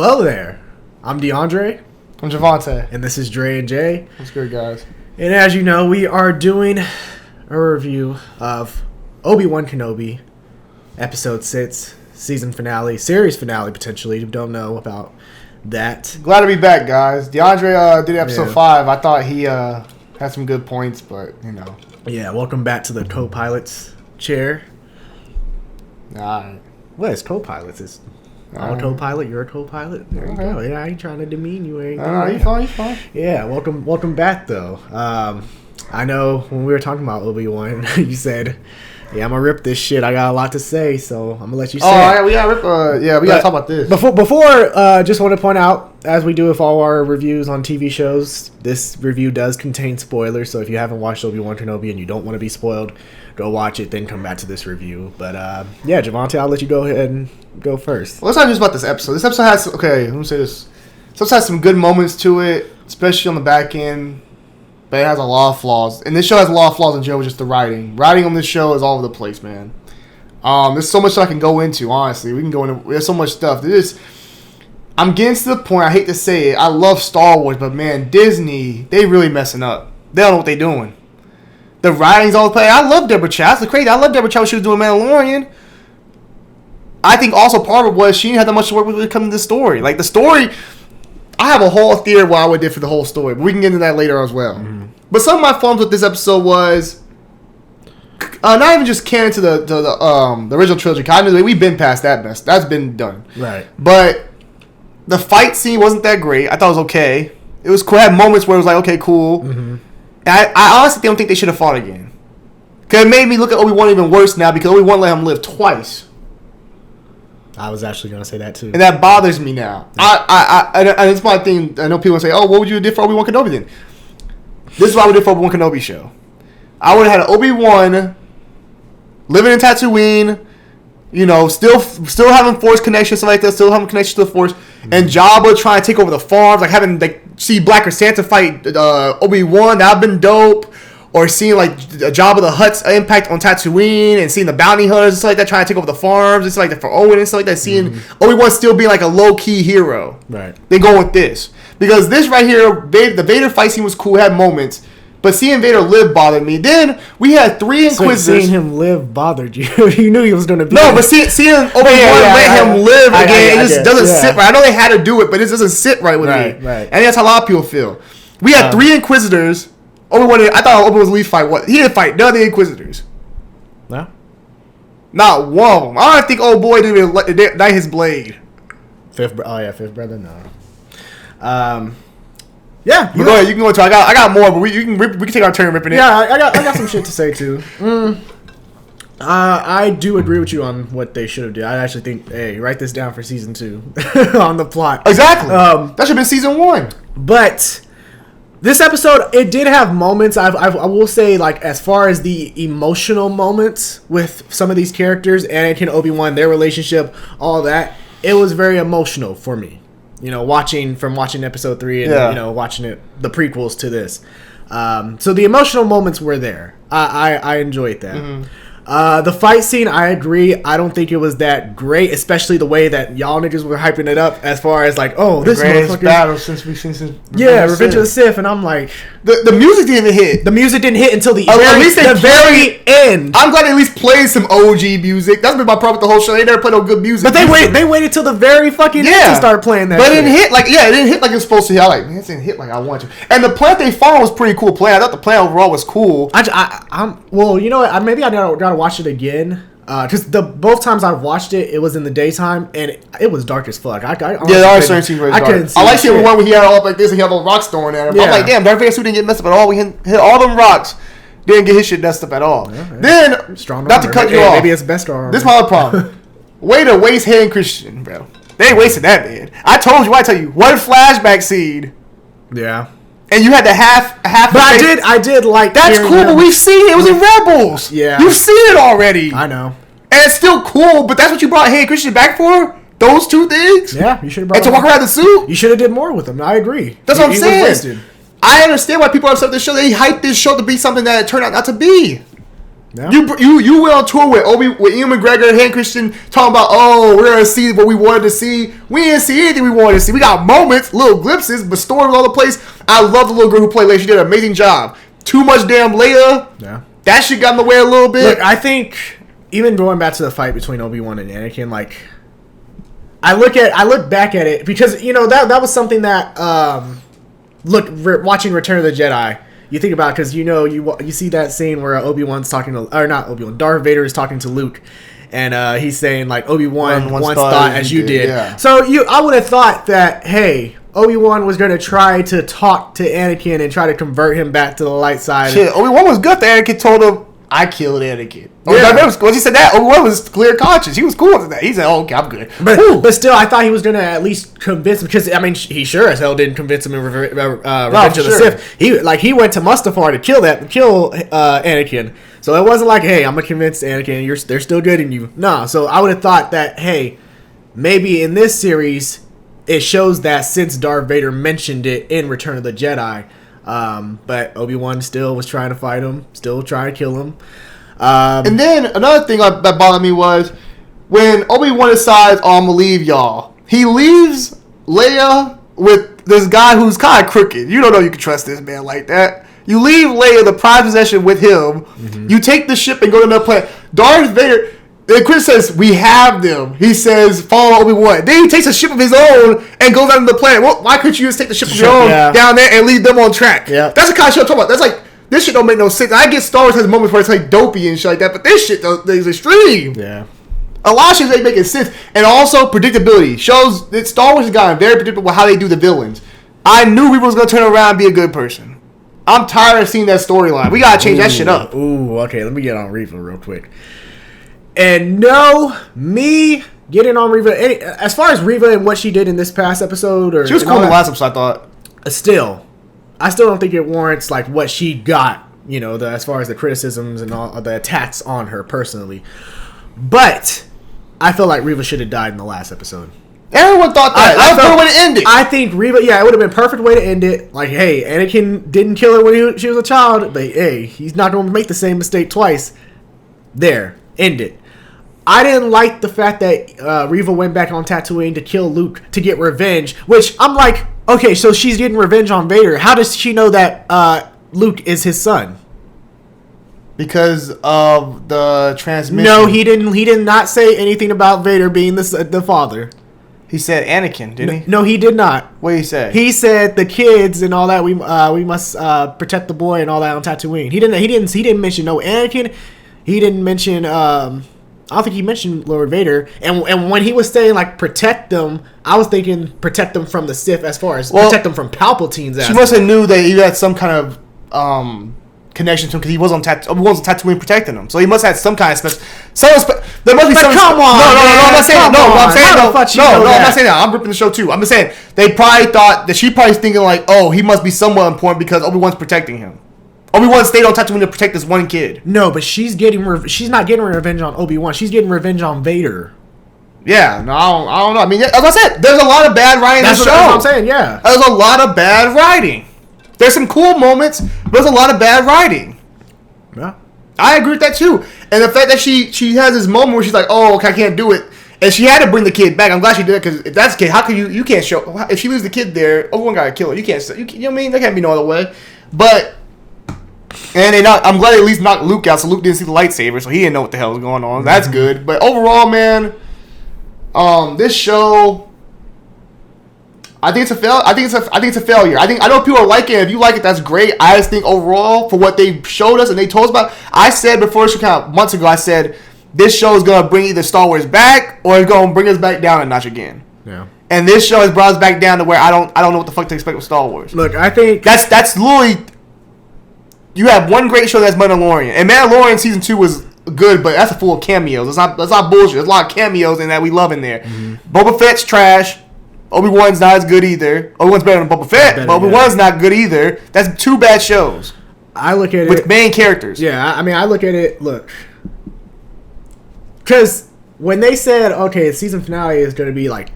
Hello there. I'm DeAndre. I'm Javante. And this is Dre and Jay. What's good, guys? And as you know, we are doing a review of Obi-Wan Kenobi, Episode 6, season finale, series finale potentially. Don't know about that. Glad to be back, guys. DeAndre did episode 5. I thought he had some good points, but, you know. Yeah, welcome back to the co-pilot's chair. Alright. What is co-pilots? It's I'm a co-pilot, you're a co-pilot. There you go. Yeah, I ain't trying to demean you. You fine. Yeah, welcome back, though. I know when we were talking about Obi-Wan, you said, yeah, I'm going to rip this shit. I got a lot to say, so I'm going to let you say it. We got to rip. We got to talk about this. Before, just want to point out, as we do with all our reviews on TV shows, this review does contain spoilers, so if you haven't watched Obi-Wan Kenobi and you don't want to be spoiled, go watch it, then come back to this review. But, yeah, Javante, I'll let you go ahead and go first. Well, it's not just about this episode. This episode has, let me say this. This episode has some good moments to it, especially on the back end. But it has a lot of flaws. And this show has a lot of flaws in general, just the writing. Writing on this show is all over the place, man. There's so much I can go into, honestly. We can go into... There's so much stuff. I'm getting to the point, I hate to say it, I love Star Wars, but man, Disney, they really messing up. They don't know what they're doing. The writing's all the place. I love Deborah Chow. That's crazy. I love Deborah Chow when she was doing Mandalorian. I think also part of it was she didn't have that much to work with when it comes to the story. Like, the story... I have a whole theory of what I would do for the whole story, but we can get into that later as well. Mm-hmm. But some of my fun with this episode was not even just canon to the original trilogy. I knew we've been past that mess. That's been done. Right. But the fight scene wasn't that great. I thought it was okay. It was cool. It had moments where it was like, okay, cool. Mm-hmm. And I honestly don't think they should have fought again. Because it made me look at Obi-Wan even worse now because Obi-Wan let him live twice. I was actually going to say that too. And that bothers me now. And it's my thing. I know people say, oh, what would you do for Obi-Wan Kenobi then? This is what I would do for Obi-Wan Kenobi show. I would have had Obi-Wan living in Tatooine, you know, still having Force connections, stuff like that, still having connections to the Force, and Jabba trying to take over the farms, like having, like, see Black or Santa fight Obi-Wan, that would have been dope. Or seeing, like, Jabba the Hutt's impact on Tatooine and seeing the bounty hunters and stuff like that trying to take over the farms and stuff like that for Owen and stuff like that. Seeing Obi-Wan still being, like, a low-key hero. Right. They go with this. Because this right here, the Vader fight scene was cool, had moments. But seeing Vader live bothered me. Then we had 3 Inquisitors. So seeing him live bothered you. You knew he was going to be... No, but seeing Obi-Wan let him live again, it just doesn't sit right. I know they had to do it, but it doesn't sit right with me. Right. And that's how a lot of people feel. We had 3 Inquisitors... I thought Obi-Wan was least fight. What? He didn't fight none of the Inquisitors. No? Not one of them. I don't think old boy didn't even knight his blade. Fifth brother? No. Yeah. But go ahead. You can go into. I got more, but we can take our turn ripping it. Yeah, I got some shit to say too. I do agree with you on what they should have done. I actually think, hey, write this down for season 2 on the plot. Exactly. That should have been season 1. But this episode, it did have moments. I will say, like, as far as the emotional moments with some of these characters, Anakin, Obi-Wan, their relationship, all that, it was very emotional for me. You know, watching episode 3 and you know, watching the prequels to this. So the emotional moments were there. I enjoyed that. Mm-hmm. The fight scene, I agree. I don't think it was that great, especially the way that y'all niggas were hyping it up as far as like, oh, this greatest battle since Revenge of the Sith, and I'm like, the music didn't even hit. The music didn't hit until the very end. I'm glad they at least played some OG music. That's been my problem with the whole show. They never played no good music. But they waited till the very fucking end to start playing that. But it didn't hit like it didn't hit like it was supposed to hit. I like, man, it didn't hit like I want to. And the plan they followed was pretty cool plan. I thought the plan overall was cool. Well, you know what? Maybe I gotta watch it again. Because both times I've watched it, it was in the daytime and it was dark as fuck. There are certain scenes where it's dark. I like seeing one where he had all up like this and he had all rocks thrown at him. Yeah. I'm like, damn, Darth Vader's suit didn't get messed up at all. We hit all them rocks, didn't get his shit messed up at all. Yeah. Then, not to cut you off, maybe it's best armor. This is my other problem. Way to waste Hayden Christensen, bro. They ain't wasting that, man. I tell you, one flashback scene. Yeah. And you had the half. But I did like. That's cool, but we've seen it. It was in Rebels. Yeah. You've seen it already. I know. And it's still cool, but that's what you brought Hayden Christensen back for? Those 2 things? Yeah, you should have brought and to walk around the suit? You should have did more with him. I agree. That's what I'm saying. I understand why people are upset with this show. They hyped this show to be something that it turned out not to be. Yeah. You went on tour with Ian McGregor and Hayden Christensen talking about, oh, we're gonna see what we wanted to see. We didn't see anything we wanted to see. We got moments, little glimpses, but stories all the place. I love the little girl who played Leia. She did an amazing job. Too much damn Leia. Yeah. That shit got in the way a little bit. Look, I think even going back to the fight between Obi-Wan and Anakin, like I look back at it because that was something that watching Return of the Jedi. You think about it because you see that scene where Obi-Wan's talking to, or not Obi-Wan, Darth Vader is talking to Luke, and he's saying like Obi-Wan once thought as you did. Yeah. So I would have thought that hey, Obi-Wan was going to try to talk to Anakin and try to convert him back to the light side. Shit, Obi-Wan was good. Anakin told him, "I killed Anakin." Yeah. Once he said that, Obi-Wan was clear conscious. He was cool with that. He said, "Oh, okay, I'm good." But still, I thought he was going to at least convince him because I mean, he sure as hell didn't convince him in Revenge of the Sith. He went to Mustafar to kill Anakin. So it wasn't like, hey, I'm gonna convince Anakin. They're still good in you. No. So I would have thought that, hey, maybe in this series, it shows that since Darth Vader mentioned it in Return of the Jedi, but Obi-Wan still was trying to fight him, still trying to kill him. And then another thing that bothered me was when Obi-Wan decides, "Oh, I'm gonna leave y'all." He leaves Leia with this guy who's kind of crooked. You don't know you can trust this man like that. You leave Leia, the prized possession, with him. Mm-hmm. You take the ship and go to another planet. Darth Vader. Then Chris says, "We have them." He says, "Follow Obi-Wan." Then he takes a ship of his own and goes out to the planet. Well, why couldn't you just take the ship of your own down there and leave them on track? Yeah. That's the kind of shit I'm talking about. That's like, this shit don't make no sense. I get Star Wars has moments where it's like dopey and shit like that, but this shit is extreme. Yeah. A lot of shit ain't making sense. And also predictability. Shows that Star Wars has gotten very predictable with how they do the villains. I knew Reaper was going to turn around and be a good person. I'm tired of seeing that storyline. We got to change that shit up. Ooh, okay. Let me get on Reva real quick. And no, me getting on Reva, as far as Reva and what she did in this past episode, she was cool in the last episode, I thought. I still don't think it warrants like what she got, as far as the criticisms and all the attacks on her personally. But I feel like Reva should have died in the last episode. Everyone thought that. That was a good way to end it. I think Reva, it would have been a perfect way to end it. Like, hey, Anakin didn't kill her when she was a child, but hey, he's not going to make the same mistake twice. There, end it. I didn't like the fact that Reva went back on Tatooine to kill Luke to get revenge, which I'm like, okay, so she's getting revenge on Vader. How does she know that Luke is his son? Because of the transmission. No, he didn't. He did not say anything about Vader being the father. He said Anakin, didn't he? No, he did not. What did he say? He said the kids and all that. We must protect the boy and all that on Tatooine. He didn't mention no Anakin. He didn't mention. I don't think he mentioned Lord Vader. And when he was saying like protect them, I was thinking protect them from the Sith as far as protect them from Palpatine's ass. She must have knew that he had some kind of connection to him because he was on Tatooine protecting him. So he must have had some kind of there must be some. Come on, no, I'm not saying that. No, I'm saying I'm not saying that. I'm ripping the show too. I'm just saying they probably thought that she probably thinking like, oh, he must be somewhat important because Obi-Wan's protecting him. Obi-Wan stayed on Tatooine to protect this one kid. No, but she's not getting revenge on Obi-Wan. She's getting revenge on Vader. Yeah, no, I don't know. I mean, as I said, there's a lot of bad writing in the show. That's what I'm saying, yeah. There's a lot of bad writing. There's some cool moments, but there's a lot of bad writing. Yeah. I agree with that too. And the fact that she has this moment where she's like, oh, okay, I can't do it. And she had to bring the kid back. I'm glad she did it because if that's the kid, how can you can't show, if she leaves the kid there, Obi-Wan got to kill her. You know what I mean? There can't be no other way. But, I'm glad they at least knocked Luke out so Luke didn't see the lightsaber so he didn't know what the hell was going on. That's good. But overall, man, this show, I think it's a fail. I think it's a failure. I know people are liking it. If you like it, that's great. I just think overall, for what they showed us and they told us about, I said before this show kind of months ago, I said this show is gonna bring either Star Wars back or it's gonna bring us back down a notch again. Yeah. And this show has brought us back down to where I don't know what the fuck to expect with Star Wars. Look, I think that's literally, you have one great show that's Mandalorian, and Mandalorian season 2 was good, but that's full of cameos. That's not bullshit. There's a lot of cameos in that we love in there. Mm-hmm. Boba Fett's trash. Obi-Wan's not as good either. Obi-Wan's better than Boba Fett, but Obi-Wan's not good either. That's two bad shows. I look at it with main characters. Yeah, I mean, I look at it. Look, because when they said, okay, the season finale is going to be like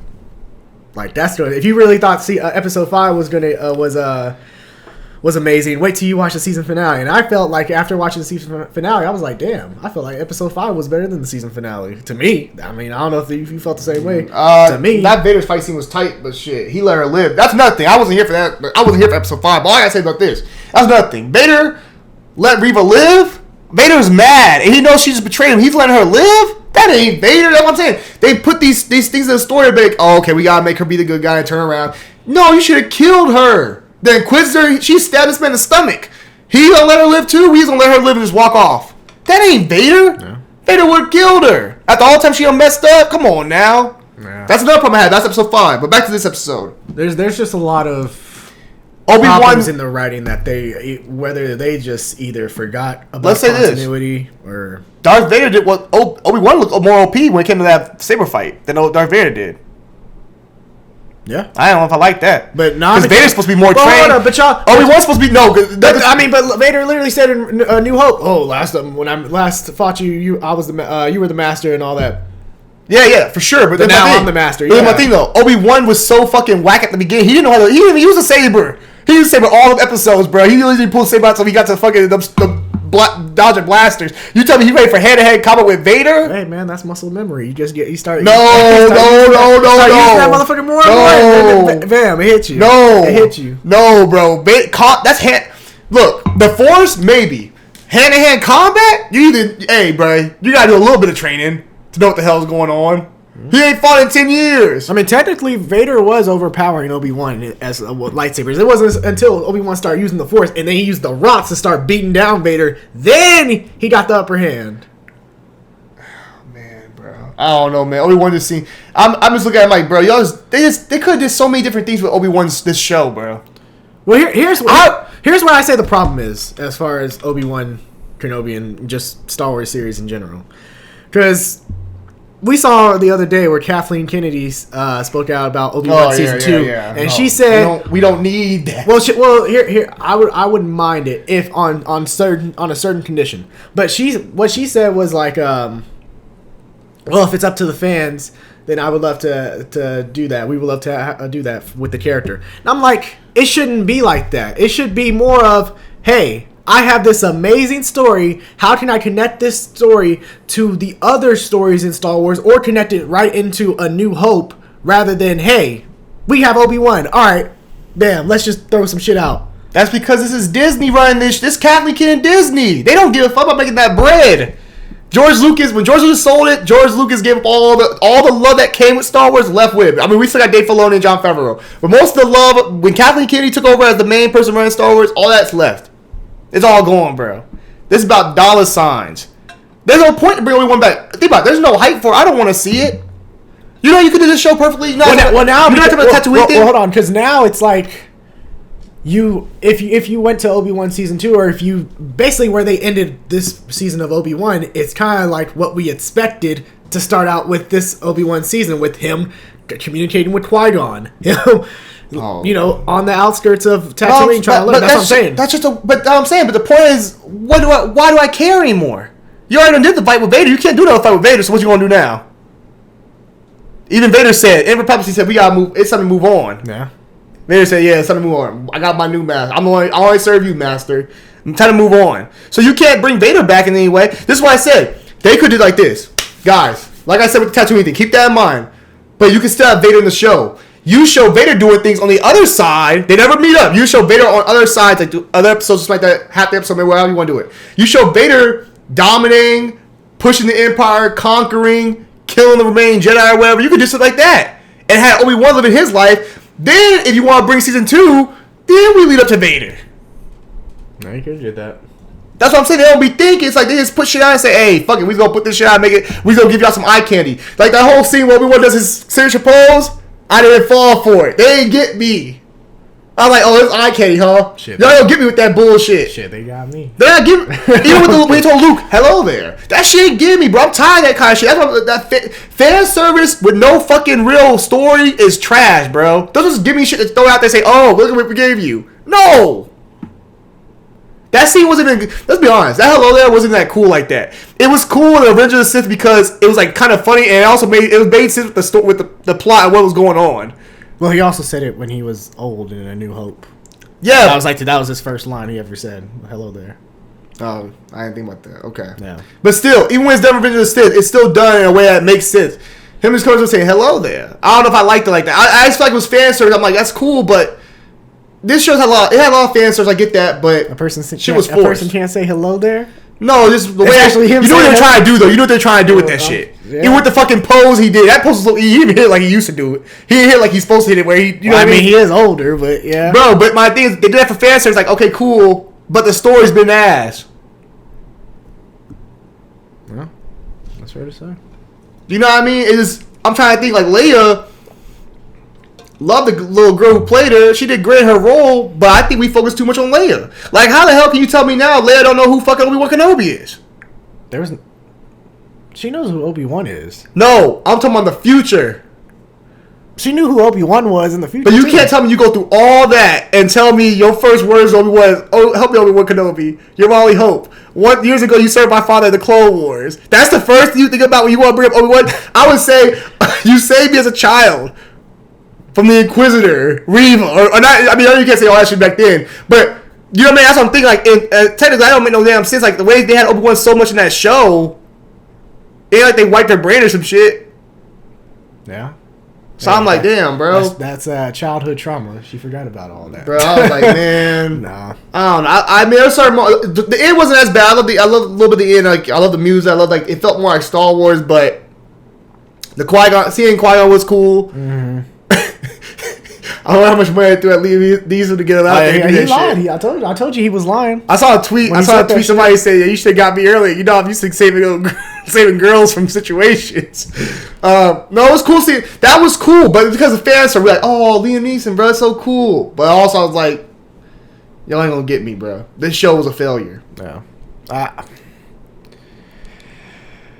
that's going. If you really thought episode 5 was was amazing. Wait till you watch the season finale. And I felt like after watching the season finale, I was like, damn, I felt like episode 5 was better than the season finale. To me. I mean, I don't know if you felt the same way. To me. That Vader's fight scene was tight, but shit, he let her live. That's nothing. I wasn't here for that. I wasn't here for episode 5. But all I gotta say about this, that's nothing. Vader let Reva live. Vader's mad, and he knows she just betrayed him. He's letting her live? That ain't Vader. That's what I'm saying. They put these things in the story, like, oh, okay, we gotta make her be the good guy and turn around. No, you should have killed her. The Inquisitor, she stabbed this man in the stomach. He gonna let her live too? He's gonna let her live and just walk off. That ain't Vader. No. Vader would have killed her. After all the time she done messed up? Come on now. Yeah. That's another problem I had. That's episode 5. But back to this episode. There's just a lot of problems in the writing that whether they just either forgot about continuity or... Darth Vader did what Obi-Wan looked more OP when it came to that saber fight than Darth Vader did. Yeah, I don't know if I like that, but because Vader's supposed to be more trained. But y'all, Obi-Wan's supposed to be but Vader literally said in New Hope, "Oh, when I last fought you, you were the master and all that." Yeah, for sure. But now I'm the master. But my thing though, Obi-Wan was so fucking whack at the beginning. He didn't know how to. He didn't even use a saber. He used a saber all the episodes, bro. He usually pulled a saber out so he got to fucking dodging blasters. You tell me he ready for hand-to-hand combat with Vader? Hey man, that's muscle memory. You start. No. Using that motherfucker more and more. Bam! It hit you. No, it hit you. No, bro. That's hand. Look, the Force maybe hand-to-hand combat. Hey, bro, you gotta do a little bit of training to know what the hell's going on. He ain't fought in 10 years. I mean, technically, Vader was overpowering Obi-Wan as lightsabers. It wasn't until Obi-Wan started using the Force, and then he used the rocks to start beating down Vader. Then he got the upper hand. Oh, man, bro. I don't know, man. Obi-Wan just seemed... I'm just looking at him like, bro, they could have did so many different things with Obi-Wan's this show, bro. Well, here's what I say the problem is as far as Obi-Wan Kenobi and just Star Wars series in general. Because... we saw the other day where Kathleen Kennedy spoke out about Obi-Wan season 2, and she said we don't need that. Well, here I wouldn't mind it if on a certain condition. But what she said was like, well, if it's up to the fans, then I would love to do that. We would love to do that with the character. And I'm like, it shouldn't be like that. It should be more of, hey, I have this amazing story. How can I connect this story to the other stories in Star Wars or connect it right into A New Hope rather than, hey, we have Obi-Wan. All right, bam, let's just throw some shit out. That's because this is Disney running this. This Kathleen Kennedy Disney. They don't give a fuck about making that bread. When George Lucas sold it, George Lucas gave up all the love that came with Star Wars, left with it. I mean, we still got Dave Filoni and Jon Favreau. But most of the love, when Kathleen Kennedy took over as the main person running Star Wars, all that's left. It's all going, bro. This is about dollar signs. There's no point to bring Obi-Wan back. Think about it. There's no hype for it. I don't want to see it. You know you could do this show perfectly. Well, hold on, because now it's like if you went to Obi-Wan season 2, or if you basically where they ended this season of Obi-Wan, it's kind of like what we expected to start out with this Obi-Wan season, with him communicating with Qui-Gon. You know, on the outskirts of Tatooine, trying to learn. That's what I'm saying. But I'm saying. But the point is, why do I care anymore? You already did the fight with Vader. You can't do another fight with Vader. So what you gonna do now? Even Vader said, Emperor Palpatine said, we gotta move. It's time to move on. Yeah. Vader said, yeah, it's time to move on. I got my new master. I only serve you, master. I'm time to move on. So you can't bring Vader back in any way. This is why I said they could do like this, guys. Like I said with the Tatooine thing, keep that in mind. But you can still have Vader in the show. You show Vader doing things on the other side. They never meet up. You show Vader on other sides, like other episodes, just like that, half the episode, wherever you want to do it. You show Vader dominating, pushing the Empire, conquering, killing the remaining Jedi or whatever. You could do something like that. And have Obi-Wan living his life. Then, if you want to bring season 2, then we lead up to Vader. No, you could have did that. That's what I'm saying. They don't be thinking. It's like they just put shit out and say, hey, fuck it, we just gonna put this shit out and make it, we just gonna give y'all some eye candy. Like that whole scene where Obi-Wan does his signature pose. I didn't fall for it. They didn't get me. I'm like, oh, it's eye candy, huh? Shit, y'all don't get me with that bullshit. Shit, they got me. They're not giving. Even when he told Luke, hello there. That shit ain't getting me, bro. I'm tired of that kind of shit. That's what, that fan service with no fucking real story is trash, bro. Don't just give me shit to throw out there and say, oh, look at what we gave you. No. That scene wasn't even, let's be honest, that hello there wasn't that cool like that. It was cool in Revenge of the Sith because it was like kind of funny, and it also made sense with the plot and what was going on. Well, he also said it when he was old in A New Hope. Yeah. That was his first line he ever said. Hello there. Oh, I didn't think about that. Okay. Yeah. But still, even when it's done Revenge of the Sith, it's still done in a way that makes sense. Him just comes up saying hello there. I don't know if I liked it like that. I just feel like it was fan service. I'm like, that's cool, but this show had a lot of fan service. I get that, but A person can't say hello there. No, just the way actually him. You know what they're trying to do though. You know what they're trying to do with that shit. Yeah. Even with the fucking pose he did. That pose was, he even hit it like he used to do it. He didn't hit it like he's supposed to hit it. Where he, you know what I mean? He is older, but yeah, bro. But my thing is, they did that for fan service. Like, okay, cool, but the story's been ass. Yeah, that's fair to say. You know what I mean? It is. I'm trying to think like Leia. Love the little girl who played her. She did great in her role, but I think we focus too much on Leia. Like, how the hell can you tell me now Leia don't know who fucking Obi-Wan Kenobi is? She knows who Obi-Wan is. No, I'm talking about the future. She knew who Obi-Wan was in the future. But you can't tell me you go through all that and tell me your first words Obi-Wan is, oh, help me Obi-Wan Kenobi. You're my only hope. 1 years ago you served my father in the Clone Wars. That's the first thing you think about when you want to bring up Obi-Wan? I would say you saved me as a child. From the Inquisitor, Reva, or not. I mean, I know you can't say all that shit back then, but you know what I mean. That's what I'm thinking. Like, technically, I don't make no damn sense. Like the way they had Obi-Wan so much in that show, it ain't like they wiped their brain or some shit. Yeah. So I'm like, damn, bro. That's childhood trauma. She forgot about all that, bro. I was like, man, nah. I don't know. I mean, there's certain the end wasn't as bad. I love a little bit of the end. Like, I love the music. I love it felt more like Star Wars, but the seeing Qui-Gon was cool. Mm-hmm. I don't know how much money I threw at Liam Neeson to get him out there. He lied. I told you he was lying. I saw a tweet. Somebody say, "Yeah, you should have got me earlier." You know, I'm used to saving girls from situations. No, it was cool seeing. That was cool, but because of fans are like, "Oh, Liam Neeson, bro, it's so cool." But also, I was like, "Y'all ain't gonna get me, bro. This show was a failure." Yeah.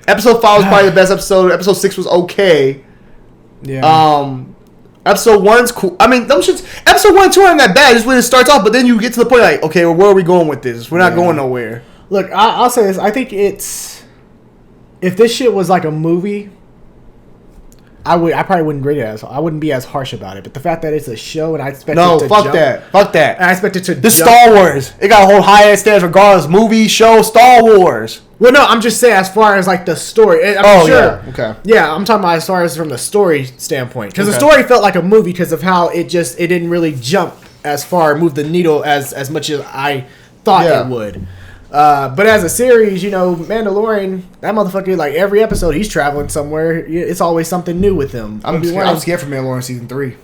Episode 5 was probably the best episode. Episode 6 was okay. Yeah. Episode 1's cool. I mean, episode 1 and 2 aren't that bad. Just when it starts off, but then you get to the point like, okay, well, where are we going with this? We're not going nowhere. Look, I'll say this. I think if this shit was like a movie, I probably wouldn't rate it I wouldn't be as harsh about it. But the fact that it's a show and I expect it to fuck that. And I expect it to This Star Wars. It got a whole high ass standards regardless. Movie, show, Star Wars. Well, no, I'm just saying as far as like the story. Yeah. Okay. Yeah, I'm talking about as far as from the story standpoint. Because the story felt like a movie because of how it didn't really jump as far, move the needle as much as I thought it would. But as a series, you know, Mandalorian, that motherfucker, like every episode, he's traveling somewhere. It's always something new with him. I'm scared for Mandalorian season 3.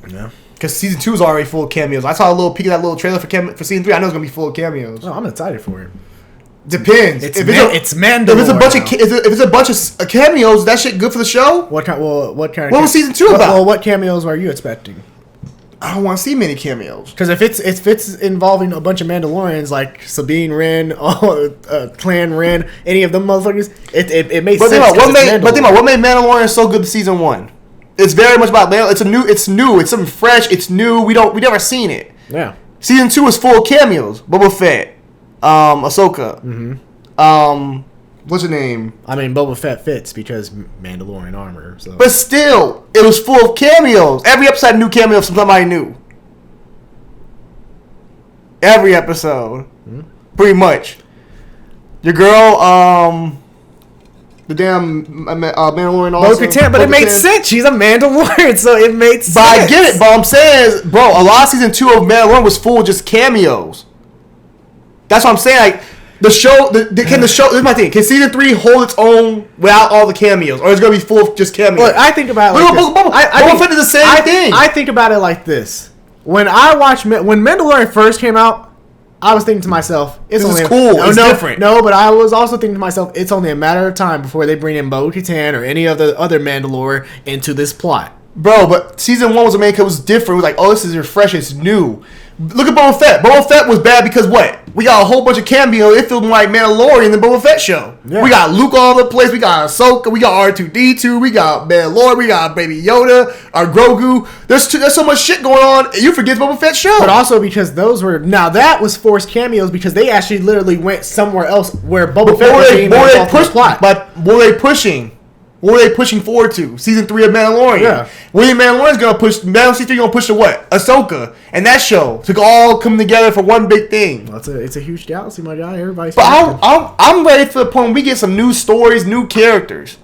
Yeah. Because season 2 is already full of cameos. I saw a little peek of that little trailer for season 3. I know it's gonna be full of cameos. Oh, I'm excited for it. Depends. It's Mandalorian. If it's a bunch of cameos, that shit good for the show. What kind of? What was season 2 about? Well, what cameos are you expecting? I don't want to see many cameos. Because if it's involving a bunch of Mandalorians like Sabine Wren, Clan Wren, any of them motherfuckers, it makes sense. What made Mandalorian so good to season 1? It's very much about Mandalorian. It's new. It's something fresh. It's new. We never seen it. Yeah. Season 2 is full of cameos. Boba Fett. Ahsoka. Mm-hmm. What's her name? I mean, Boba Fett fits because Mandalorian armor. So. But still, it was full of cameos. Every episode had a new cameo from somebody new. Every episode, pretty much. Your girl, the damn Mandalorian also. Bo-Katan, but it made sense. She's a Mandalorian, so it made sense. But I get it. But I'm saying, bro, a lot of season 2 of Mandalorian was full of just cameos. That's what I'm saying. Like the show, can the show? This is my thing. Can season 3 hold its own without all the cameos, or is it gonna be full of just cameos? Look, I think about it like this. Boba Fett is the same thing. I think about it like this. When Mandalorian first came out, I was thinking to myself, "This is cool. It's different." No, but I was also thinking to myself, it's only a matter of time before they bring in Bo-Katan or any of the other Mandalore into this plot. Bro, but season 1 was amazing because it was different. It was like, oh, this is refreshing. It's new. Look at Boba Fett. Boba Fett was bad because what? We got a whole bunch of cameos. It felt like Mandalorian the Boba Fett show. Yeah. We got Luke all over the place. We got Ahsoka. We got R2-D2. We got Mandalorian. We got Baby Yoda. Our Grogu. There's so much shit going on. You forget Boba Fett show. But also because that was forced cameos because they actually literally went somewhere else where Boba Fett was being involved in the plot. But were they pushing? What are they pushing forward to? Season 3 of Mandalorian. Yeah. William Mandalorian's gonna push. Season 3 gonna push to what? Ahsoka and that show to all come together for one big thing. Well, it's a huge galaxy, my guy. Everybody's. But I'm ready for the point when we get some new stories, new characters.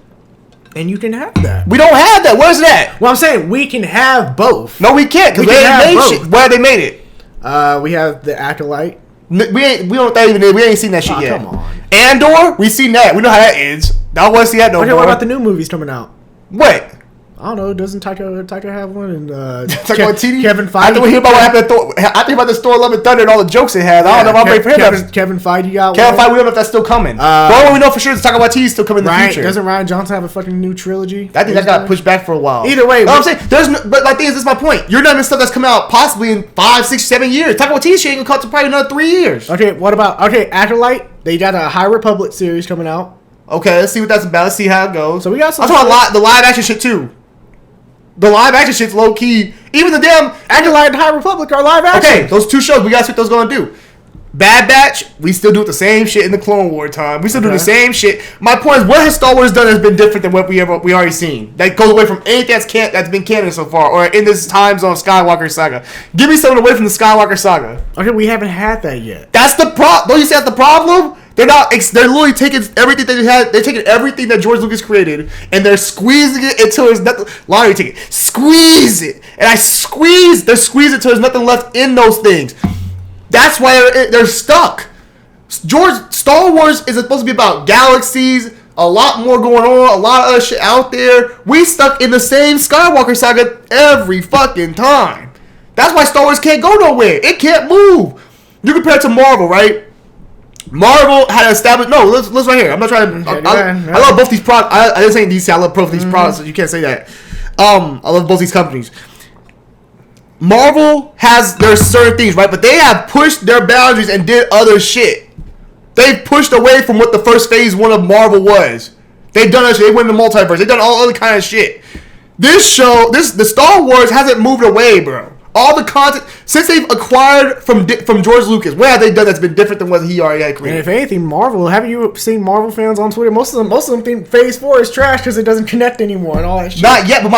And you can have that. We don't have that. Where's that? Well, I'm saying we can have both. No, we can't because they made shit. Where they made it? We have the Acolyte. We ain't seen that shit yet. Come on. Andor, we seen that. We know how that ends. I don't want to see that no more. Okay, what about the new movies coming out? What? I don't know. Doesn't Taika have one? And Kevin Feige. I think we hear about what happened at Thor. I think about the Thor: Love and Thunder and all the jokes it had. I don't know if I'm ready for him. Kevin Feige got Kevin Feige. We don't know if that's still coming. Well, we know for sure Taika Waititi is still coming in the future. Doesn't Rian Johnson have a fucking new trilogy? I think that got pushed back for a while. Either way, I'm saying but my thing is, this is my point. You're not even stuff that's coming out possibly in 5, 6, 7 years. Taika Waititi ain't gonna cut to probably another 3 years. Okay, what about Acolyte? They got a High Republic series coming out. Okay, let's see what that's about. Let's see how it goes. So we got some. I'm talking about the live action shit too. The live action shit's low key. Even the damn Acolyte and High Republic are live action. Okay, those two shows, we gotta see what those gonna do. Bad Batch, we still do the same shit in the Clone War time. We still do the same shit. My point is, what has Star Wars done has been different than what we already seen. That goes away from anything that's been canon so far, or in this time zone Skywalker saga. Give me something away from the Skywalker saga. Okay, we haven't had that yet. That's the problem. Don't you see that's the problem? They're literally taking everything that they had. They're taking everything that George Lucas created, and they're squeezing it until there's nothing. Lottery ticket, squeeze it, and they're squeezing it until there's nothing left in those things. That's why they're stuck. Star Wars is supposed to be about galaxies, a lot more going on, a lot of other shit out there. We stuck in the same Skywalker saga every fucking time. That's why Star Wars can't go nowhere. It can't move. You compare it to Marvel, right? Marvel had established. No, let's right here. I'm not trying to. I love both these products. I didn't say DC. I love both these products. So you can't say that. I love both these companies. Marvel has their certain things, right? But they have pushed their boundaries and did other shit. They've pushed away from what the first phase 1 of Marvel was. They've done that shit. They went in the multiverse. They've done all other kind of shit. The Star Wars hasn't moved away, bro. All the content since they've acquired from George Lucas, what have they done that's been different than what he already had created? And if anything, Marvel. Haven't you seen Marvel fans on Twitter? Most of them think Phase 4 is trash because it doesn't connect anymore and all that shit. Not yet, but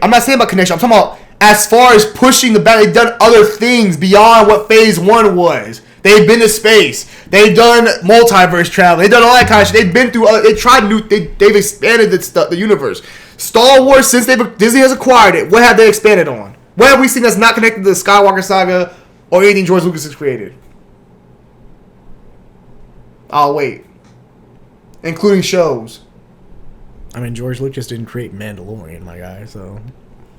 I'm not saying about connection. I'm talking about as far as pushing the boundary. They've done other things beyond what Phase 1 was. They've been to space. They've done multiverse travel. They've done all that kind of shit. They've been through. They've expanded the universe. Star Wars, since Disney has acquired it, what have they expanded on? What have we seen that's not connected to the Skywalker saga or anything George Lucas has created? I'll wait. Including shows. I mean, George Lucas didn't create Mandalorian, my guy, so...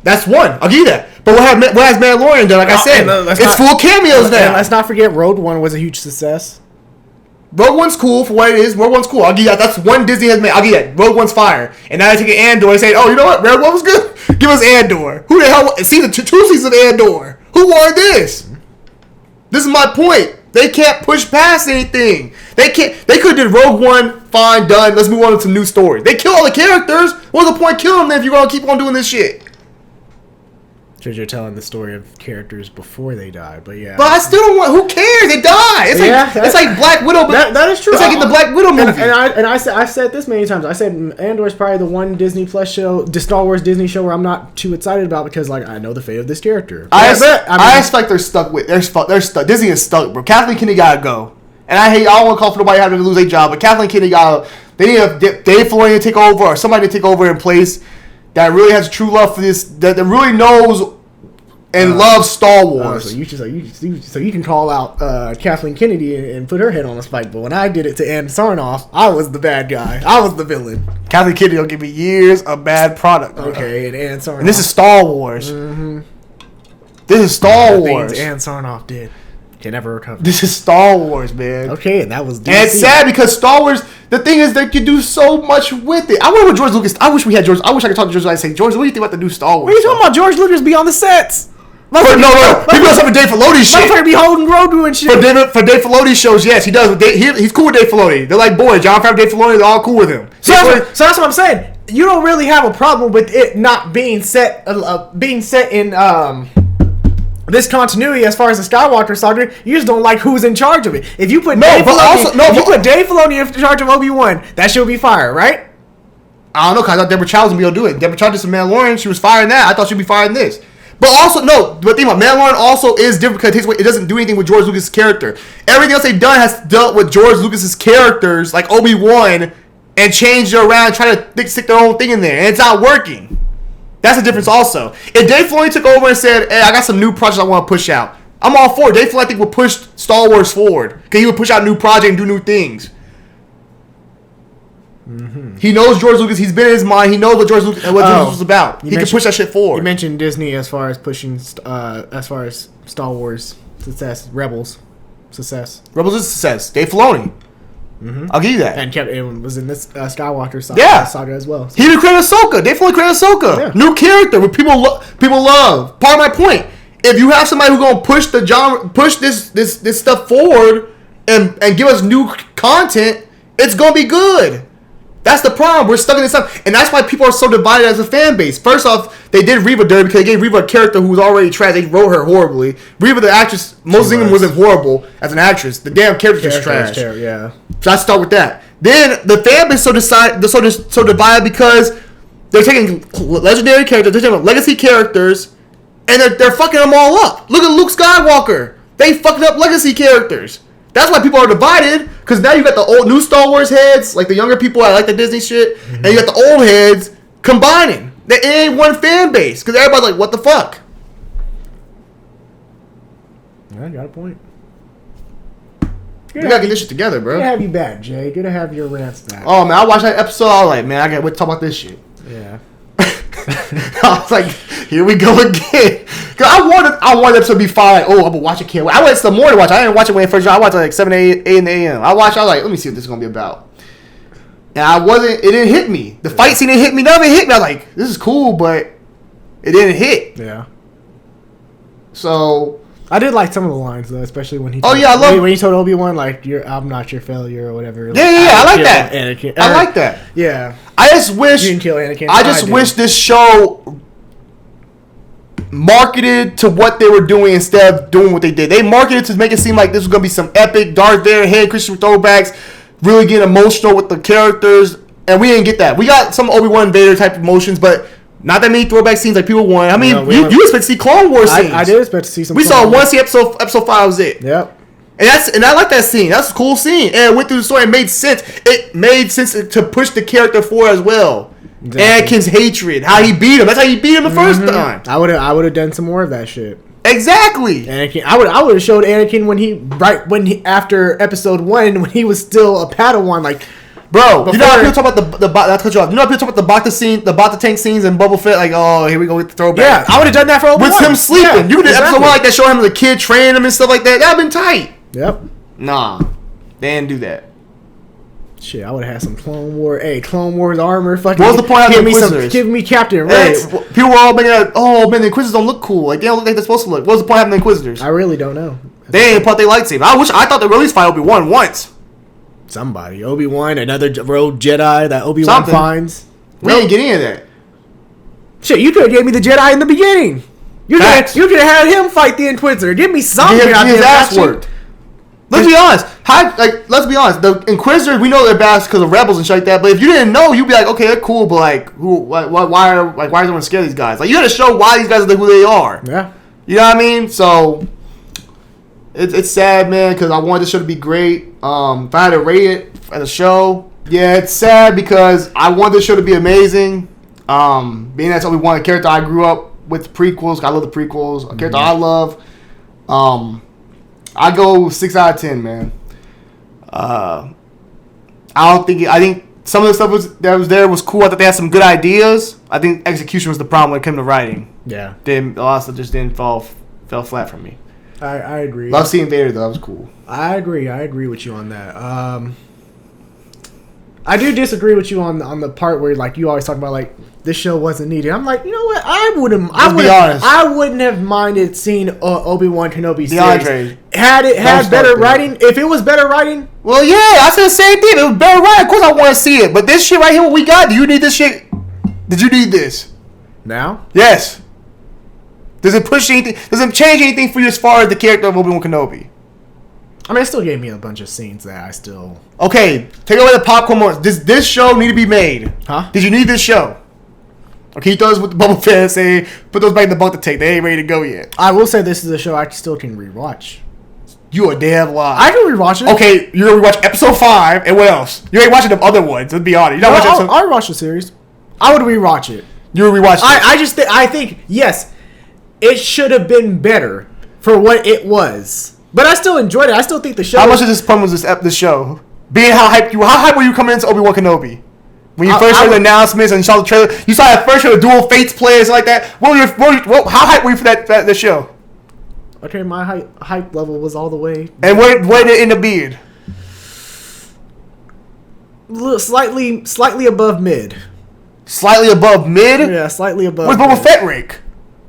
That's one. I'll give you that. But what has Mandalorian done? Like I said, it's full cameos now. Let's not forget Rogue One was a huge success. Rogue One's cool for what it is. Rogue One's cool. I'll give you that. That's one Disney has made. I'll give you that. Rogue One's fire. And now they take an Andor and say, oh, you know what? Rogue One was good. Give us Andor. Who the hell? See the 2 seasons of Andor. Who wanted this? This is my point. They can't push past anything. They can't. They could have did Rogue One. Fine, done. Let's move on to some new stories. They kill all the characters. What's the point killing them then if you're gonna keep on doing this shit? Because you're telling the story of characters before they die, but yeah. But I still don't want. Who cares? They die. It's like Black Widow. That is true. It's like in the Black Widow movie. I've said this many times. I said Andor is probably the one Disney Plus show, the Star Wars Disney show, where I'm not too excited about because like I know the fate of this character. I expect they're stuck with. They're stuck. Disney is stuck, bro. Kathleen Kennedy gotta go. And I don't want to call for nobody having to lose their job, but Kathleen Kennedy gotta. They need a Dave Filoni to take over or somebody to take over in place that really has true love for this. That really knows. And loves Star Wars. So you can call out Kathleen Kennedy and put her head on a spike. But when I did it to Ann Sarnoff, I was the bad guy. I was the villain. Kathleen Kennedy will give me years of bad product. Bro. Okay, and Ann Sarnoff. And this is Star Wars. Mm-hmm. This is Star Wars. Things Ann Sarnoff did can never recover. This is Star Wars, man. Okay, and that was DC. And it's sad because Star Wars. The thing is, they could do so much with it. I wonder what George Lucas. I wish we had George. I wish I could talk to George and say, George, what do you think about the new Star Wars? What are you talking about? George Lucas be on the sets. No. He does some of Dave Filoni's shit. Motherfucker be holding Grogu and shit. For Dave Filoni's shows, yes, he does. He's cool with Dave Filoni. They're like boys. John Favreau, Dave Filoni, they're all cool with him. So that's what I'm saying. You don't really have a problem with it not being set in this continuity as far as the Skywalker saga. You just don't like who's in charge of it. If you put Dave Filoni in charge of Obi-Wan, that should be fire, right? I don't know, because I thought Deborah Chow was going to be able to do it. Deborah Chow did some Mandalorian. She was firing that. I thought she'd be firing this. But also, no, but think about Mandalorian also is different because it doesn't do anything with George Lucas' character. Everything else they've done has dealt with George Lucas' characters, like Obi-Wan, and changed it around, try to stick their own thing in there, and it's not working. That's the difference also. If Dave Filoni took over and said, hey, I got some new projects I want to push out, I'm all for it. Dave Filoni, I think, would push Star Wars forward because he would push out new projects and do new things. Mm-hmm. He knows George Lucas. He's been in his mind. He knows what George Lucas was about. He can push that shit forward. You mentioned Disney as far as pushing, as far as Star Wars success, Rebels success. Rebels is success. Dave Filoni. Mm-hmm. I'll give you that. And it was in this Skywalker saga as well. So. He even created Ahsoka. Dave Filoni created Ahsoka. Yeah. New character with people love. Part of my point. If you have somebody who's gonna push the genre, push this stuff forward, and give us new content, it's gonna be good. That's the problem. We're stuck in this stuff. And that's why people are so divided as a fan base. First off, they did Reva dirty because they gave Reva a character who was already trash. They wrote her horribly. Reva, the actress, most of them wasn't horrible as an actress. The damn character was trash. Yeah. So I start with that. Then the fan base so divided because they're taking legendary characters, they're taking legacy characters, and they're fucking them all up. Look at Luke Skywalker. They fucking up legacy characters. That's why people are divided, because now you got the old new Star Wars heads, like the younger people that like the Disney shit, and you got the old heads combining. They ain't one fan base, because everybody's like, what the fuck? Yeah, I got a point. We gotta get this shit together, bro. Good to have you back, Jay. Good to have your rants back. Oh, man, I watched that episode, I was like, man, I gotta wait to talk about this shit. Yeah. I was like, here we go again. Cause I wanted the episode to be fine. Like, oh, I'm gonna watch it. Can't wait. I waited some more to watch. I didn't watch it when it first dropped. I watched it like 7, 8 in the a.m. I was like, let me see what this is gonna be about. And it didn't hit me. The fight scene didn't hit me. None of it hit me. I was like, this is cool, but it didn't hit. Yeah. So I did like some of the lines though, especially when he. When he told Obi-Wan like, I'm not your failure or whatever. Yeah, I like that. Anakin. I like that. Yeah. I just wish you didn't kill Anakin. I just wish this show marketed to what they were doing instead of doing what they did. They marketed to make it seem like this was gonna be some epic Darth Vader, Hayden Christensen throwbacks, really get emotional with the characters, and we didn't get that. We got some Obi-Wan Vader type emotions, but not that many throwback scenes like people want. I mean, you expect to see Clone Wars scenes. I did expect to see some. We saw one scene, episode 5 was it. Yep. And I like that scene. That's a cool scene, and it went through the story. It made sense. It made sense to push the character forward as well. Exactly. Anakin's hatred, how he beat him. That's how he beat him the first time. I would have done some more of that shit. Exactly. Anakin. I would have showed Anakin after episode 1 when he was still a Padawan. Like, bro, you know how people talk about the you know how people talk about the Bacta tank scenes and Boba Fett. Like, oh, here we go with the throwback. Yeah, I would have done that for Obi-Wan. With him sleeping. Yeah, you could do episode 1 like that, show him as a kid, training him and stuff like that. That'd been tight. Yep. Nah, they didn't do that. Shit, I would have had some Clone Wars armor. Fucking. What was the point of the Inquisitors? Give me Captain Rex. Hey, people were all making that. Oh man, the Inquisitors don't look cool. Like they don't look like they're supposed to look. What was the point of having the Inquisitors? I really don't know. They ain't put their lightsaber. I thought they were at least fight Obi-Wan once. Somebody, Obi-Wan, another rogue Jedi that Obi-Wan finds. We didn't get any of that. Shit, you could have gave me the Jedi in the beginning. You could have had him fight the Inquisitor. Give me something. His ass worked. Let's be honest. Let's be honest. The Inquisitors, we know they're bad because of rebels and shit like that. But if you didn't know, you'd be like, okay, they're cool, but like, why is everyone scared of these guys? Like, you got to show why these guys are who they are. Yeah. You know what I mean? So it's sad, man, because I wanted this show to be great. If I had to rate it as a show, yeah, it's sad because I want this show to be amazing. Being that's Obi-Wan, a character I grew up with prequels. I love the prequels. A character I love. I go 6 out of 10, man. I think some of the stuff that was there was cool. I thought they had some good ideas. I think execution was the problem when it came to writing. Yeah. A lot of stuff just fell flat for me. I agree. Love seeing Vader though. That was cool. I agree with you on that. I do disagree with you on the part where like you always talk about like this show wasn't needed. I'm like, you know what? I wouldn't have minded seeing Obi-Wan Kenobi series. Had better writing. If it was better writing, well, yeah, I said the same thing. It was better writing. Of course, I want to see it. But this shit right here, what we got? Do you need this shit? Did you need this? Now? Yes. Does it push anything? Does it change anything for you as far as the character of Obi-Wan Kenobi? I mean, it still gave me a bunch of scenes that I still... Okay, take away the popcorn moments. This show need to be made. Huh? Did you need this show? Okay, he does with the Boba Fett and say, put those back in the bunk to take. They ain't ready to go yet. I will say this is a show I still can rewatch. You a damn lie. I can rewatch it. Okay, you're going to rewatch episode 5, and what else? You ain't watching the other ones, let's be honest. You're not watching episode... I'll rewatch the series. I would rewatch it. You would rewatch it? I think, yes, it should have been better for what it was. But I still enjoyed it. I still think the show... How much of this fun was this show? Being how hyped were you coming into Obi-Wan Kenobi? When you first heard the announcements and you saw the trailer, you saw that first show, the Dual Fates players like that. How hyped were you for that show? Okay, my hype level was all the way. And where did it end up being? Slightly above mid. Slightly above mid? Yeah, slightly above. Where's Boba Fett rank?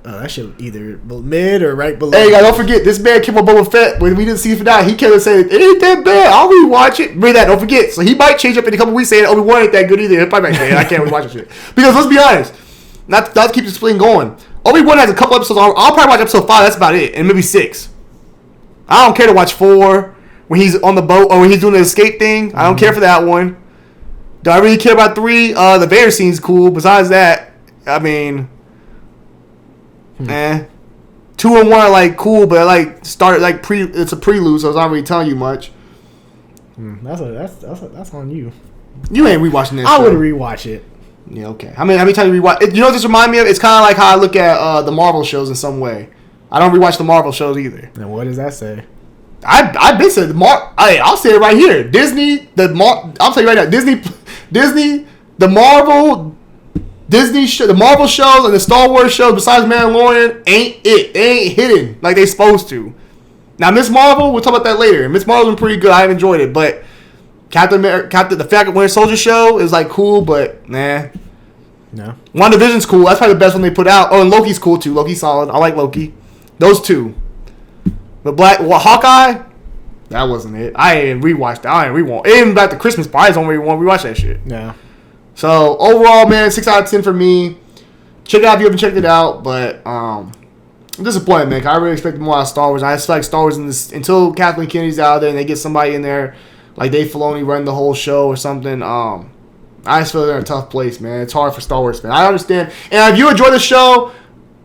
That should either mid or right below. Hey, don't forget, this man came on Boba Fett when we didn't see it for that. He kept saying, it ain't that bad. I'll rewatch it. Remember that, don't forget. So he might change up in a couple weeks saying Obi-Wan ain't that good either. He'll probably like, I can't rewatch this shit. Because let's be honest, not to keep the spleen going, Obi-Wan has a couple episodes. I'll probably watch episode 5, that's about it. And maybe 6. I don't care to watch 4 when he's on the boat or when he's doing the escape thing. I don't care for that one. Do I really care about 3? The Vader scene's cool. Besides that, I mean... 2 and 1 are like cool, but like started like it's a prelude, so it's not really telling you much. That's on you. You ain't rewatching this. I would rewatch it. Yeah, okay. How many times you rewatch? You know what this remind me of? It's kind of like how I look at the Marvel shows in some way. I don't rewatch the Marvel shows either. And what does that say? I've been saying I'll say it right here. Disney, I'll tell you right now. Disney, the Marvel. the Marvel shows and the Star Wars shows, besides Mandalorian, ain't it. They ain't hitting like they supposed to. Now, Miss Marvel, we'll talk about that later. Miss Marvel's been pretty good. I've enjoyed it, but the Falcon Winter Soldier show is like cool, but nah. No. WandaVision's cool. That's probably the best one they put out. Oh, and Loki's cool too. Loki's solid. I like Loki. Those two. But Hawkeye, that wasn't it. I ain't rewatched that. I ain't rewatch. Even back to Christmas parties, I don't really want to rewatch that shit. Yeah. So overall, man, 6 out of 10 for me. Check it out if you haven't checked it out. But I'm disappointed, man. I really expected more out of Star Wars. I just feel like Star Wars until Kathleen Kennedy's out there and they get somebody in there like Dave Filoni running the whole show or something. I just feel they're in a tough place, man. It's hard for Star Wars fans. I understand. And if you enjoy the show,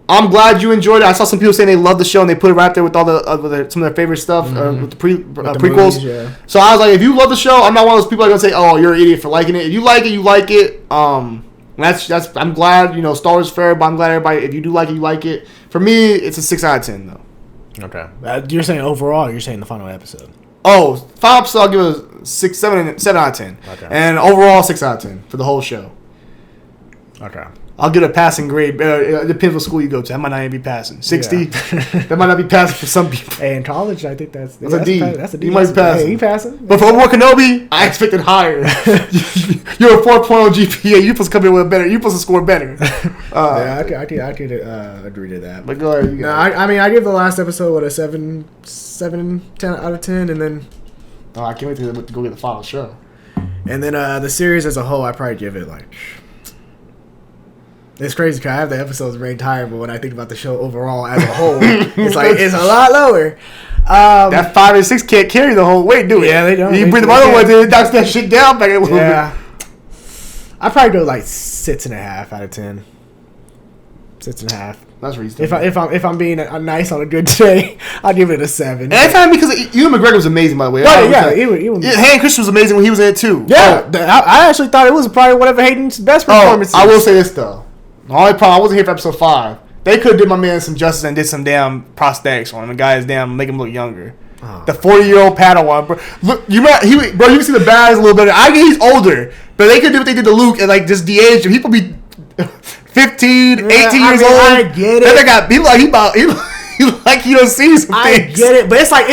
I'm glad you enjoyed it. I saw some people saying they love the show and they put it right there with all some of their favorite stuff with the prequels. Movies, yeah. So I was like, if you love the show, I'm not one of those people that are gonna say, "Oh, you're an idiot for liking it." If you like it, you like it. That's I'm glad Star Wars is fair, but I'm glad everybody. If you do like it, you like it. For me, it's a 6 out of 10 though. Okay, you're saying overall, you're saying the final episode. Oh, final episode, I'll give it a 7 out of 10. Okay. And overall, 6 out of 10 for the whole show. Okay. I'll get a passing grade. It depends what school you go to. That might not even be passing. 60. Yeah. That might not be passing for some people. Hey, in college, I think that's a D. That's a D. You might be passing. Hey, you passing. But for Obi-Wan Kenobi, I expected higher. You're a 4.0 GPA. You're supposed to come in with a better. You're supposed to score better. Yeah, I could agree to that. But go ahead. I mean, I give the last episode a 7, 10 out of 10, and then. Oh, I can't wait to go get the final show. And then the series as a whole, I probably give it like. It's crazy because I have the episodes ranked higher, but when I think about the show overall as a whole, it's a lot lower. That 5 and 6 can't carry the whole weight, do it? Yeah, they don't. You bring the other ones in, it knocks that shit down back a little bit. I'd probably go like 6.5 out of 10. 6.5. That's reasonable. If I'm being nice on a good day, I'll give it a 7. And that's time because Ewan McGregor was amazing, by the way. Right, Hayden Christensen was amazing when he was in it too. Yeah, I actually thought it was probably one of Hayden's best performances. I will say this though. The only problem, I wasn't here for episode 5. They could have did my man some justice and did some damn prosthetics on him. The guy's make him look younger. Oh. The 40-year-old Padawan, bro. Look, you can see the badass a little bit. I get he's older, but they could do what they did to Luke and like just de-age him. He could be 15, 18 years old. I get it. He like you don't see some things. I get it, but it's like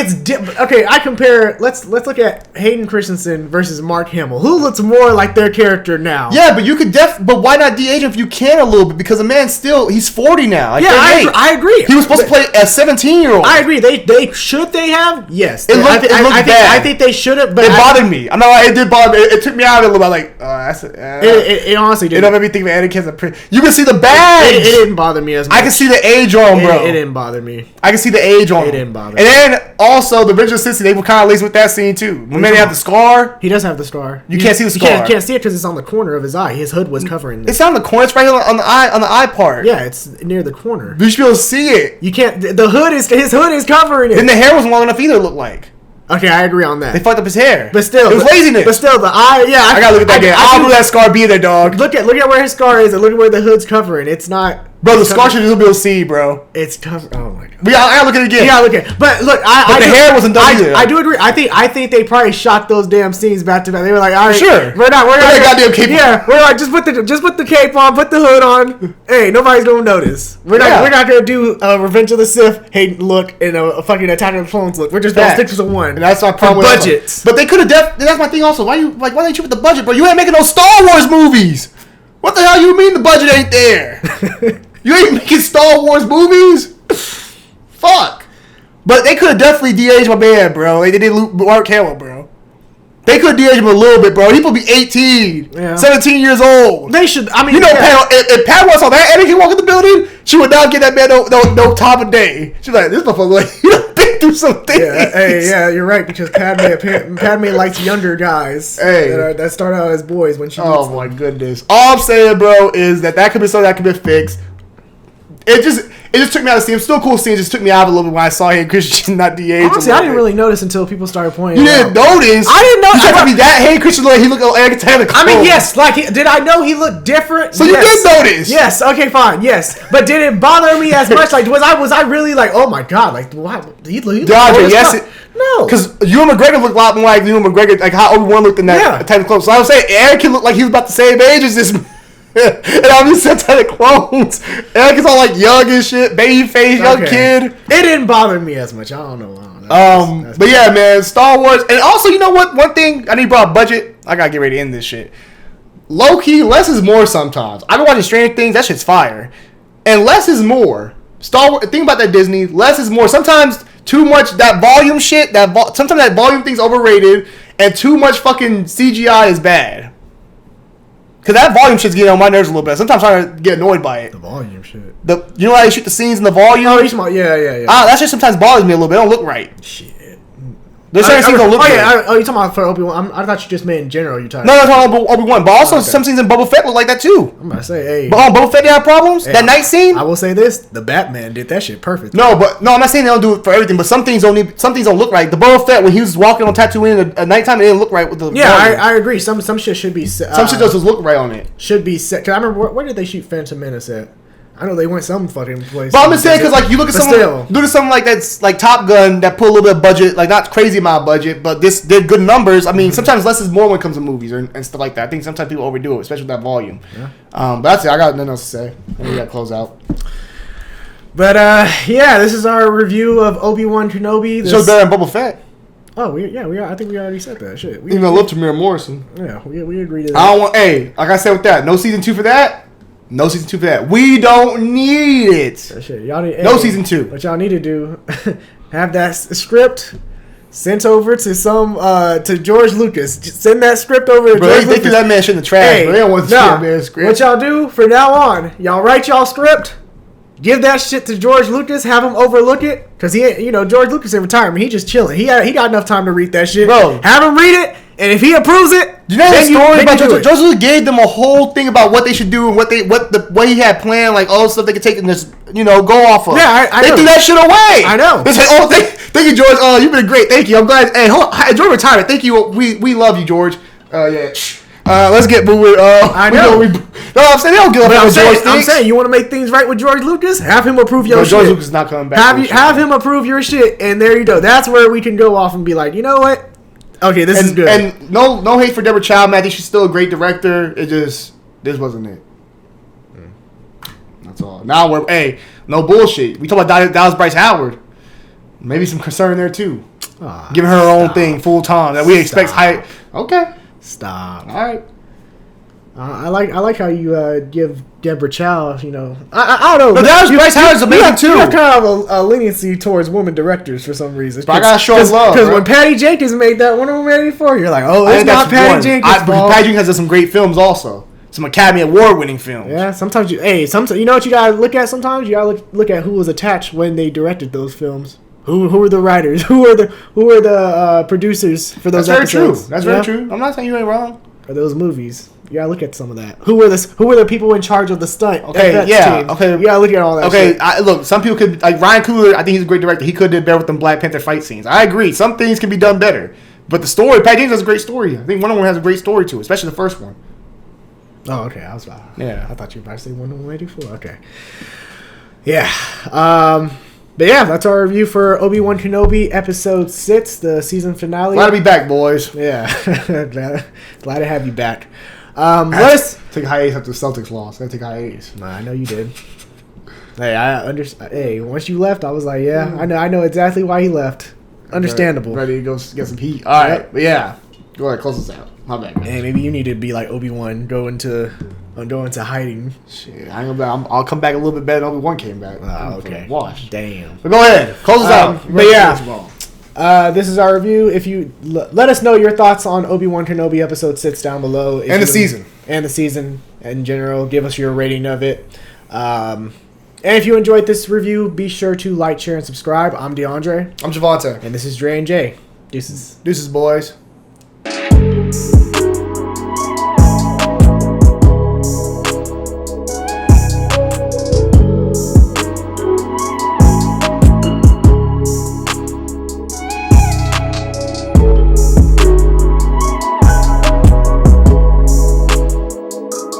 okay. I compare. Let's look at Hayden Christensen versus Mark Hamill. Who looks more like their character now? Yeah, but you could but why not de-age him if you can a little bit? Because the man he's 40 now. Like yeah, I agree. He was supposed to play a 17-year-old. I agree. They should have? Yes. It looked bad. I think they should have. But it bothered me. I'm not like it did bother me. It took me out of it a little bit. Like it honestly did. It don't make me think of Anakin's a prince. You can see the badge. It didn't bother me as much. I can see the age on him, bro. It didn't bother me. me. I can see the age on It him. didn't bother And me. then also the original Sissy, they were kind of lazy with that scene too. When they have the scar, He does have the scar. You can't see the scar. You can't see it because it's on the corner of his eye. His hood was covering it's not on the corner. It's right here on the eye part. Yeah, it's near the corner. You should be able to see it. You can't. The hood is his hood is covering it. Then the hair wasn't long enough either. It looked like Okay, I agree on that. they fucked up his hair. But still, it was laziness. But still, the eye. Yeah, I gotta look at that again. I'll move that scar be there, dog. Look at where his scar is, and look at where the hood's covering. It's not. Bro, the scar should just be able to see, bro. It's covered. Oh my god. I gotta look at it again. Yeah, look at. But look, the hair wasn't done either. I do agree. I think they probably shot those damn scenes back to back. They were like, all right, sure. we're not. Goddamn cape yeah, we're like, just put the cape on, put the hood on. Hey, nobody's gonna notice. We're not gonna do Revenge of the Sith. Hey, look, and a fucking Attack of the Clones look. We're just gonna stick to the one. And that's our problem. For budgets. But they could have. That's my thing. Also, why didn't you with the budget, bro? You ain't making no Star Wars movies. What the hell you mean the budget ain't there? You ain't making Star Wars movies? Fuck. But they could have definitely de-aged my man, bro. Like they did Mark Hamill, bro. They could have de-aged him a little bit, bro. He could be 18, 17 years old. They should. I mean, if Pat saw that Anakin walk in the building, she would not give that man no time of day. She's like, this motherfucker, like, you done been through some things. Yeah, you're right, because Padme likes younger guys that start out as boys when she meets them. My goodness. All I'm saying, bro, is that could be something that could be fixed. It just took me out of the scene. It's still a cool scene. It just took me out of a little bit when I saw him Christian not de-aged. Honestly, I didn't really notice until people started pointing. You didn't notice? I didn't know. You tried to be that Hayden Christian like he looked like Anakin. I mean, yes. Like, did I know he looked different? So yes. You did notice? Yes. Okay, fine. Yes, but did it bother me as much? Like, was I really like, oh my god, like, wow, he yes. No, because Ewan McGregor looked a lot more like Ewan McGregor, like how Obi-Wan looked in that Attack of the Clones. So I was saying Anakin looked like he was about the same age as this. And I'm just Attack of the Clones. Anakin's all like young and shit, baby face, young kid. It didn't bother me as much. I don't know. That's but yeah, man, Star Wars, and also you know what? One thing I need to brought up budget. I gotta get ready to end this shit. Low key, less is more sometimes. I've been watching Stranger Things. That shit's fire, and less is more. Star Wars. Think about that, Disney. Less is more. Sometimes too much that volume shit. Sometimes that volume thing's overrated, and too much fucking CGI is bad. Cause that volume shit's getting on my nerves a little bit. Sometimes I get annoyed by it. The volume shit. You know how they shoot the scenes in the volume? Oh, yeah. That shit sometimes bothers me a little bit. It don't look right. Shit. There's certain scenes don't look right. You talking about for Obi-Wan? I thought you just meant in general. You talking? No, I'm talking about Obi-Wan. But also some scenes in Boba Fett look like that too. I'm about to say, hey. But Boba Fett, they have problems. That night scene. I will say this: the Batman did that shit perfect. No, I'm not saying they don't do it for everything. But some things don't look right. The Boba Fett when he was walking on Tatooine at nighttime, it didn't look right with the. Yeah, I agree. Some shit should be. Some shit doesn't look right on it. Should be set. Cause I remember where did they shoot Phantom Menace at? I know they went some fucking place. But I'm just saying because like you look at something like that's like Top Gun that put a little bit of budget, like not crazy amount of budget, but this did good numbers. I mean, sometimes less is more when it comes to movies and stuff like that. I think sometimes people overdo it, especially with that volume. Yeah. But that's it. I got nothing else to say. We got to close out. But this is our review of Obi-Wan Kenobi. The show's better than Boba Fett. Oh, we are. I think we already said that shit. Even I love Tamir Morrison. Yeah, we agreed to that. I don't want. Hey, like I said with that, no season 2 for that. No season 2 for that. We don't need it. Shit, y'all need, no season 2. What y'all need to do, have that script sent over to to George Lucas. Just send that script over to George Lucas. They threw that man shit in the trash. Hey, they don't want to see that man's script. What y'all do from now on, y'all write y'all script, give that shit to George Lucas, have him overlook it. Because George Lucas in retirement, he just chilling. He got enough time to read that shit. Bro. Have him read it, and if he approves it, you know the story about George Lucas gave them a whole thing about what they should do and what he had planned, like all the stuff they could take and just go off of. Yeah, I know. They threw that shit away. I know. They said, "Oh, thank you, George. You've been great. Thank you. I'm glad. Hey, enjoy retirement. Thank you. We love you, George. Yeah. Let's get moving. I know. I'm saying they don't give up on George. I'm saying you want to make things right with George Lucas. Have him approve your shit. George Lucas is not coming back. Have him approve your shit, and there you go. That's where we can go off and be like, you know what? Okay, this is good. And no hate for Deborah Chow. I think she's still a great director. This wasn't it. That's all. Now no bullshit. We talk about Dallas Bryce Howard. Maybe some concern there too. Giving her own thing full time that we expect high. Okay. Stop. All right. I like how you give Deborah Chow. I don't know. No, Dallas Bryce Howard's amazing too. You have kind of a leniency towards women directors for some reason. But I gotta show love. Because when Patty Jenkins made that Wonder Woman 84, you're like, oh, it's not Patty Jenkins. Patty Jenkins has done some great films also. some Academy Award winning films. Yeah, sometimes sometimes you know what you gotta look at. Sometimes you gotta look at who was attached when they directed those films. Who were the writers? Who were the producers for those episodes? That's very true. I'm not saying you ain't wrong. For those movies, you gotta look at some of that. Who were the people in charge of the stunt? Okay, yeah, team? okay. You gotta look at all that. Okay, shit. look, some people could like Ryan Coogler. I think he's a great director. He could have did better with them Black Panther fight scenes. I agree. Some things can be done better, but the story, Pat James has a great story. I think Wonder Woman has a great story too, especially the first one. Oh, okay. I thought you were about to say Wonder Woman 84. Okay. Yeah. But yeah, that's our review for Obi-Wan Kenobi episode 6, the season finale. Glad to be back, boys. Yeah. glad to have you back. Let's take a hiatus after the Celtics lost. I take a hiatus. Nah, I know you did. Hey, I understand. Hey, once you left, I was like, yeah, I know exactly why he left. Understandable. Ready to go get some heat. All right, but yeah, go ahead, close this out. My bad. Man. Hey, maybe you need to be like Obi-Wan, go into hiding. Shit, I'll come back a little bit better than Obi-Wan came back. Okay. Wash. Damn. But go ahead, close this out. But yeah, this is our review. If you let us know your thoughts on Obi-Wan Kenobi episode 6 down below, and the season in general. Give us your rating of it. And if you enjoyed this review, be sure to like, share, and subscribe. I'm DeAndre. I'm Javante. And this is Dre and Jay. Deuces. Deuces, boys.